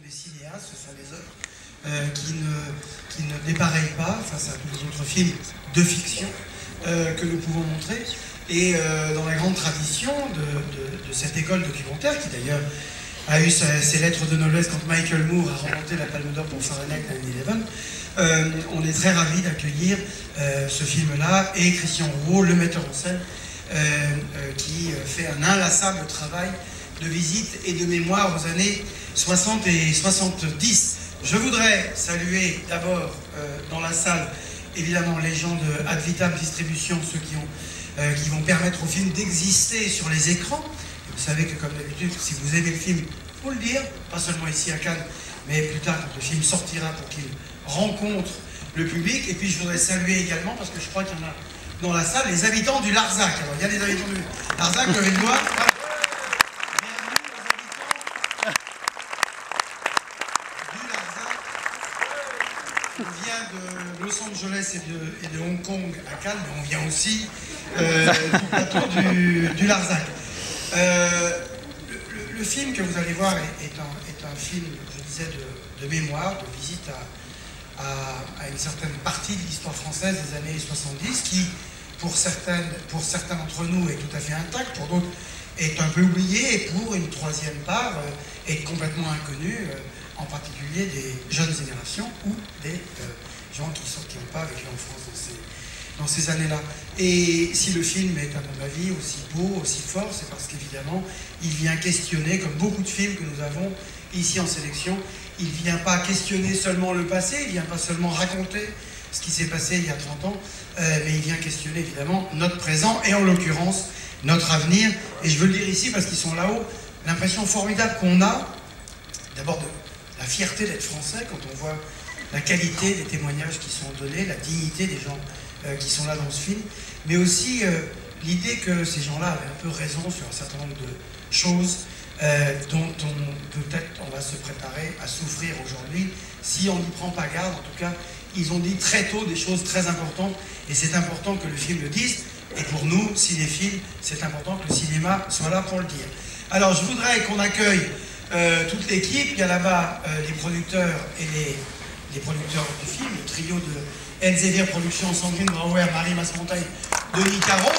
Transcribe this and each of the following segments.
les cinéastes, ce sont des œuvres qui ne dépareillent pas face à tous les autres films de fiction que nous pouvons montrer. Et dans la grande tradition de cette école documentaire, qui d'ailleurs a eu ses lettres de noblesse quand Michael Moore a remporté la Palme d'Or pour Fahrenheit 9/11, on est très ravis d'accueillir ce film-là et Christian Rouault, le metteur en scène, qui fait un inlassable travail de visite et de mémoire aux années 60 et 70. Je voudrais saluer d'abord dans la salle, évidemment, les gens de Ad Vitam Distribution, ceux qui vont permettre au film d'exister sur les écrans. Et vous savez que, comme d'habitude, si vous aimez le film, il faut le dire, pas seulement ici à Cannes, mais plus tard quand le film sortira pour qu'il rencontre le public. Et puis je voudrais saluer également, parce que je crois qu'il y en a dans la salle, les habitants du Larzac. Alors il y a des habitants du Larzac, levez le doigt. Voilà. On vient de Los Angeles et de Hong Kong à Cannes, mais on vient aussi du plateau du Larzac. Le film que vous allez voir est un film, je disais, de mémoire, de visite à une certaine partie de l'histoire française des années 70, qui, pour certains d'entre nous, est tout à fait intacte, pour d'autres est un peu oubliée, et pour une troisième part est complètement inconnue, en particulier des jeunes générations ou des gens qui n'ont pas vécu en France dans ces années-là. Et si le film est, à mon avis, aussi beau, aussi fort, c'est parce qu'évidemment, il vient questionner, comme beaucoup de films que nous avons ici en sélection, il ne vient pas questionner seulement le passé, il ne vient pas seulement raconter ce qui s'est passé il y a 30 ans, mais il vient questionner évidemment notre présent et en l'occurrence notre avenir. Et je veux le dire ici parce qu'ils sont là-haut, l'impression formidable qu'on a, d'abord de la fierté d'être français quand on voit la qualité des témoignages qui sont donnés, la dignité des gens qui sont là dans ce film, mais aussi l'idée que ces gens-là avaient un peu raison sur un certain nombre de choses dont peut-être on va se préparer à souffrir aujourd'hui si on n'y prend pas garde. En tout cas, ils ont dit très tôt des choses très importantes et c'est important que le film le dise. Et pour nous, cinéphiles, c'est important que le cinéma soit là pour le dire. Alors, je voudrais qu'on accueille toute l'équipe. Il y a là-bas les producteurs et les producteurs du film, le trio de Elsevier Productions, Sandrine Brouwer, Marie Masmontagne, Denis Caron.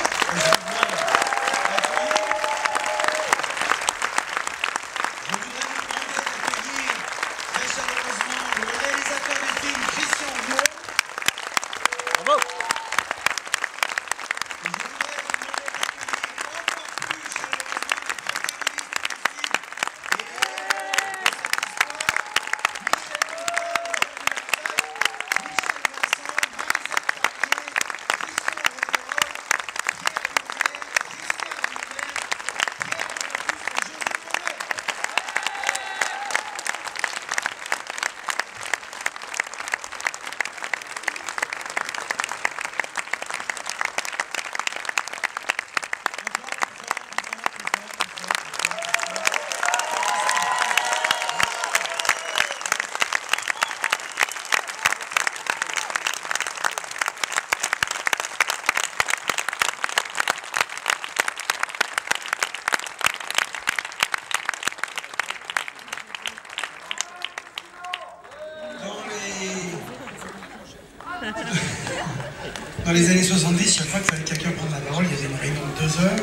Dans les années 70, chaque fois qu'il fallait quelqu'un prendre la parole, il y avait une réunion de 2 heures.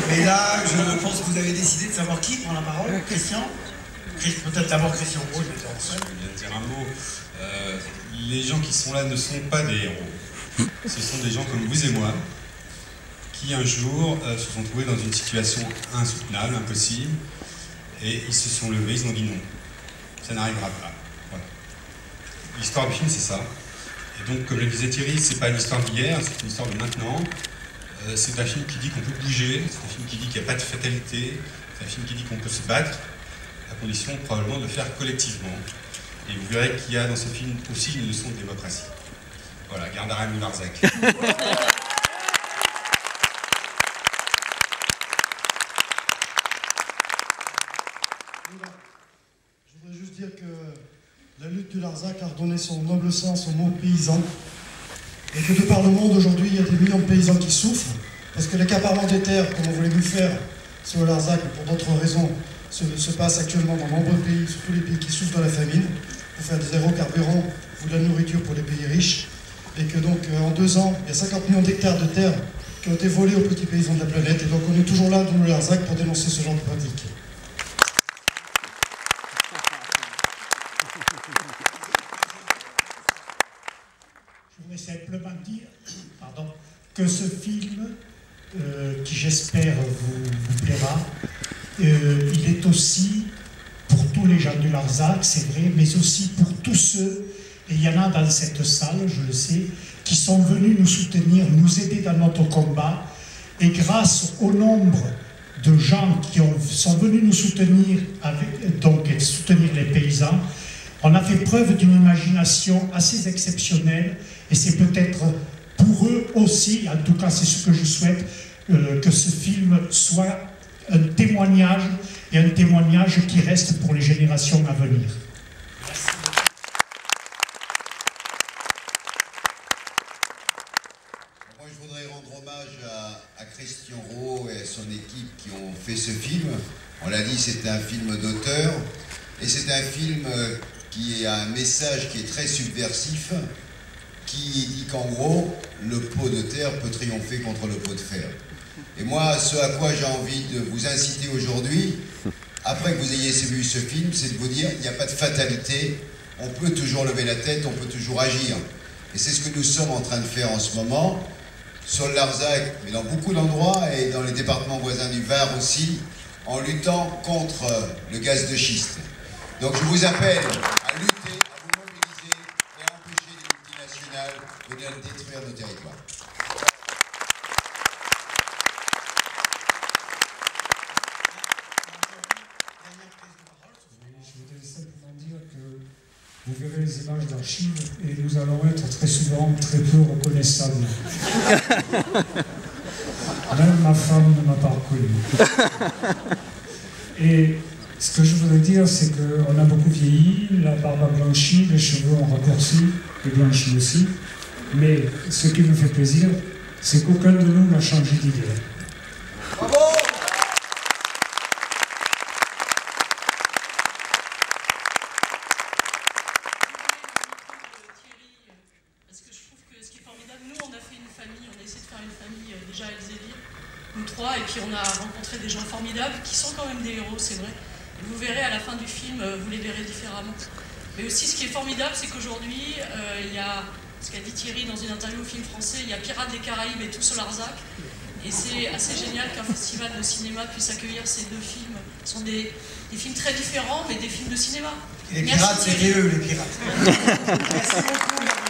Mais là, je pense que vous avez décidé de savoir qui prend la parole. Christian? Peut-être d'abord Christian Rouault, le metteur en scène. Je viens de dire un mot. Les gens qui sont là ne sont pas des héros. Ce sont des gens comme vous et moi, qui un jour se sont trouvés dans une situation insoutenable, impossible, et ils se sont levés, ils ont dit non. Ça n'arrivera pas. Voilà. L'histoire du film, c'est ça. Et donc, comme le disait Thierry, c'est pas une histoire d'hier, c'est une histoire de maintenant. C'est un film qui dit qu'on peut bouger, c'est un film qui dit qu'il n'y a pas de fatalité, c'est un film qui dit qu'on peut se battre, à condition probablement de le faire collectivement. Et vous verrez qu'il y a dans ce film aussi une leçon de démocratie. Voilà, garde à Rennes Larzac. Je voudrais juste dire que la lutte du Larzac a redonné son noble sens au mot paysan. Et que de par le monde aujourd'hui, il y a des millions de paysans qui souffrent, parce que l'accaparement des terres, comme on voulait nous faire sur le Larzac, et pour d'autres raisons, se passe actuellement dans de nombreux pays, surtout les pays qui souffrent contre la famine, pour faire des aérocarburants ou de la nourriture pour les pays riches, et que donc en 2 ans, il y a 50 millions d'hectares de terre qui ont été volés aux petits paysans de la planète, et donc on est toujours là dans le Larzac pour dénoncer ce genre de pratique. Je voudrais simplement dire que ce film, qui j'espère vous plaira, il est aussi pour tous les gens du Larzac, c'est vrai, mais aussi pour tous ceux, et il y en a dans cette salle, je le sais, qui sont venus nous soutenir, nous aider dans notre combat, et grâce au nombre de gens qui sont venus nous soutenir, donc soutenir les paysans, on a fait preuve d'une imagination assez exceptionnelle, et c'est peut-être pour eux aussi, en tout cas c'est ce que je souhaite, que ce film soit un témoignage, et un témoignage qui reste pour les générations à venir. Merci. Moi, je voudrais rendre hommage à Christian Rowe et à son équipe qui ont fait ce film. On l'a dit, c'est un film d'auteur, et c'est un film qui a un message qui est très subversif, qui dit qu'en gros, le pot de terre peut triompher contre le pot de fer. Et moi, ce à quoi j'ai envie de vous inciter aujourd'hui, après que vous ayez vu ce film, c'est de vous dire qu'il n'y a pas de fatalité, on peut toujours lever la tête, on peut toujours agir. Et c'est ce que nous sommes en train de faire en ce moment, sur le Larzac, mais dans beaucoup d'endroits, et dans les départements voisins du Var aussi, en luttant contre le gaz de schiste. Donc je vous appelle à lutter, à vous mobiliser et à empêcher les multinationales de venir détruire nos territoires. Je voudrais simplement dire que vous verrez les images d'archives et nous allons être très souvent très peu reconnaissables. Même ma femme ne m'a pas reconnu. Et ce que je voudrais dire, c'est qu'on a beaucoup vieilli, la barbe a blanchi, les cheveux ont raccourci et blanchi aussi. Mais ce qui me fait plaisir, c'est qu'aucun de nous n'a changé d'idée. Bravo! Parce que je trouve que ce qui est formidable, nous on a fait une famille, on a essayé de faire une famille déjà à Elzéville, nous 3, et puis on a rencontré des gens formidables qui sont quand même des héros, c'est vrai. Et vous verrez à la fin du film, vous les verrez différemment. Mais aussi ce qui est formidable, c'est qu'aujourd'hui, il y a, ce qu'a dit Thierry dans une interview au Film Français, il y a Pirates des Caraïbes et Tous au Larzac. Et c'est assez génial qu'un festival de cinéma puisse accueillir ces deux films. Ce sont des films très différents, mais des films de cinéma. Les pirates, c'est eux, les pirates. Merci beaucoup.